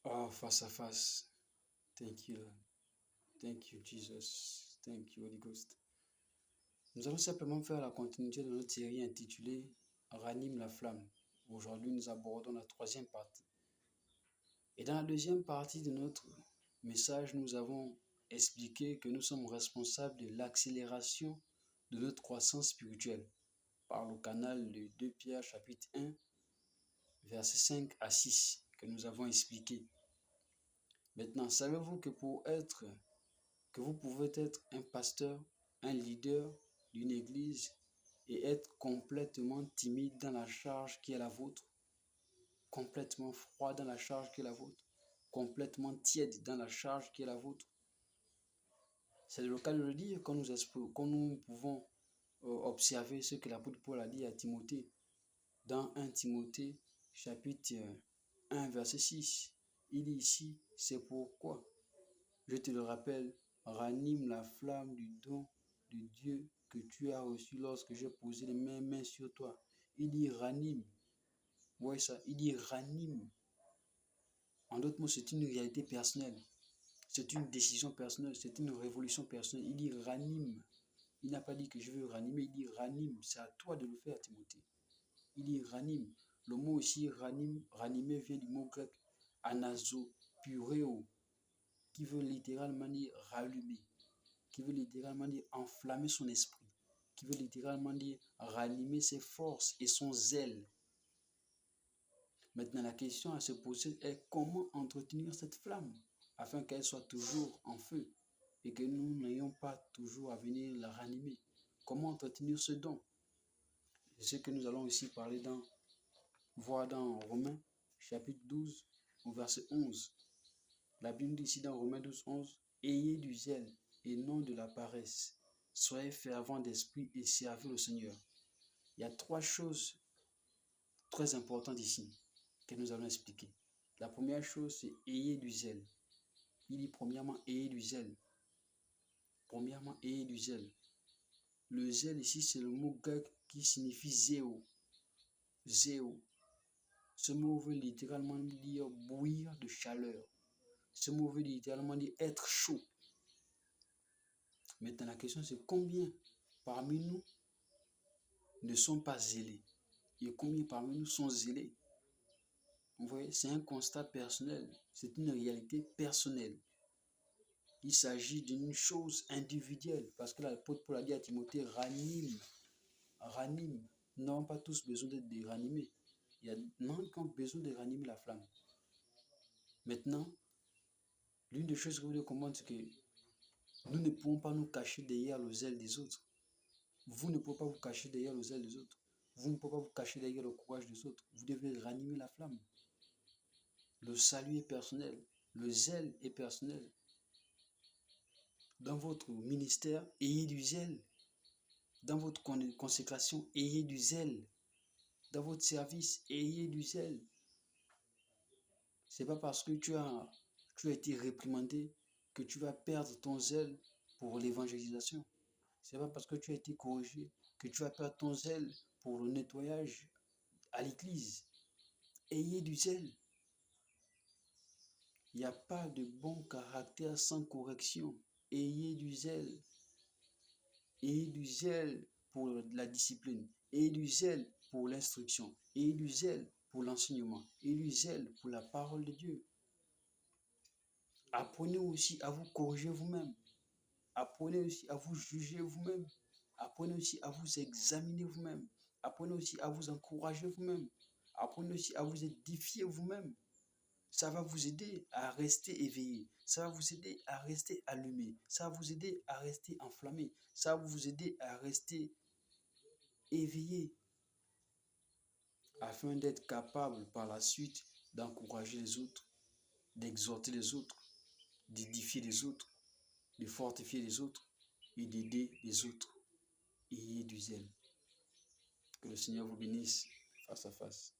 Oh, face à face. Thank you, Lord. Thank you, Jesus. Thank you, Holy Ghost. Nous allons simplement faire la continuité de notre série intitulée Ranime la flamme. Aujourd'hui, nous abordons la troisième partie. Et dans la deuxième partie de notre message, nous avons expliqué que nous sommes responsables de l'accélération de notre croissance spirituelle par le canal de 2 Pierre chapitre 1, versets 5 à 6 que nous avons expliqué. Maintenant, savez-vous que vous pouvez être un pasteur, un leader d'une église et être complètement timide dans la charge qui est la vôtre, complètement froid dans la charge qui est la vôtre, complètement tiède dans la charge qui est la vôtre. C'est le cas de le dire quand nous pouvons observer ce que l'apôtre Paul a dit à Timothée dans 1 Timothée chapitre 1 verset 6. Il dit ici, c'est pourquoi, je te le rappelle, ranime la flamme du don de Dieu que tu as reçu lorsque j'ai posé les mains sur toi. Il dit ranime. Vous voyez ça? Il dit ranime. En d'autres mots, c'est une réalité personnelle. C'est une décision personnelle. C'est une révolution personnelle. Il dit ranime. Il n'a pas dit que je veux ranimer. Il dit ranime. C'est à toi de le faire, Timothée. Il dit ranime. Le mot ici ranime, ranimer vient du mot grec anasopureo, qui veut littéralement dire rallumer, qui veut littéralement dire enflammer son esprit, qui veut littéralement dire ranimer ses forces et son zèle. Maintenant, la question à se poser est comment entretenir cette flamme afin qu'elle soit toujours en feu et que nous n'ayons pas toujours à venir la ranimer. Comment entretenir ce don? C'est ce que nous allons ici parler voir dans Romains chapitre 12 au verset 11. La Bible dit ici dans Romains 12, 11, « Ayez du zèle et non de la paresse. Soyez fervents d'esprit et servez le Seigneur. » Il y a trois choses très importantes ici que nous allons expliquer. La première chose, c'est « Ayez du zèle ». Il dit premièrement « Ayez du zèle ». Premièrement, ayez du zèle. Le zèle ici, c'est le mot grec qui signifie zéo. Zéo. Ce mot veut littéralement dire bouillir de chaleur. Ce mot veut littéralement dire être chaud. Maintenant, la question c'est combien parmi nous ne sont pas zélés et combien parmi nous sont zélés. Vous voyez, c'est un constat personnel, c'est une réalité personnelle. Il s'agit d'une chose individuelle parce que l'apôtre Paul a dit à Timothée, ranime. Nous n'avons pas tous besoin d'être ranimés. Il y a non qui ont besoin de ranimer la flamme. Maintenant, l'une des choses que vous devez comprendre, c'est que nous ne pouvons pas nous cacher derrière le zèle des autres. Vous ne pouvez pas vous cacher derrière le zèle des autres. Vous ne pouvez pas vous cacher derrière le courage des autres. Vous devez ranimer la flamme. Le salut est personnel. Le zèle est personnel. Dans votre ministère, ayez du zèle. Dans votre consécration, ayez du zèle. Dans votre service, ayez du zèle. Ce n'est pas parce que tu as été réprimandé que tu vas perdre ton zèle pour l'évangélisation. Ce n'est pas parce que tu as été corrigé que tu vas perdre ton zèle pour le nettoyage à l'église. Ayez du zèle. Il n'y a pas de bon caractère sans correction. Ayez du zèle. Ayez du zèle pour la discipline. Ayez du zèle pour l'instruction. Ayez du zèle pour l'enseignement. Ayez du zèle pour la parole de Dieu. Apprenez aussi à vous corriger vous-même. Apprenez aussi à vous juger vous-même. Apprenez aussi à vous examiner vous-même. Apprenez aussi à vous encourager vous-même. Apprenez aussi à vous édifier vous-même. Ça va vous aider à rester éveillé. Ça va vous aider à rester allumé. Ça va vous aider à rester enflammé. Ça va vous aider à rester éveillé. Afin d'être capable par la suite d'encourager les autres, d'exhorter les autres, d'édifier les autres, de fortifier les autres et d'aider les autres. Ayez du zèle. Que le Seigneur vous bénisse face à face.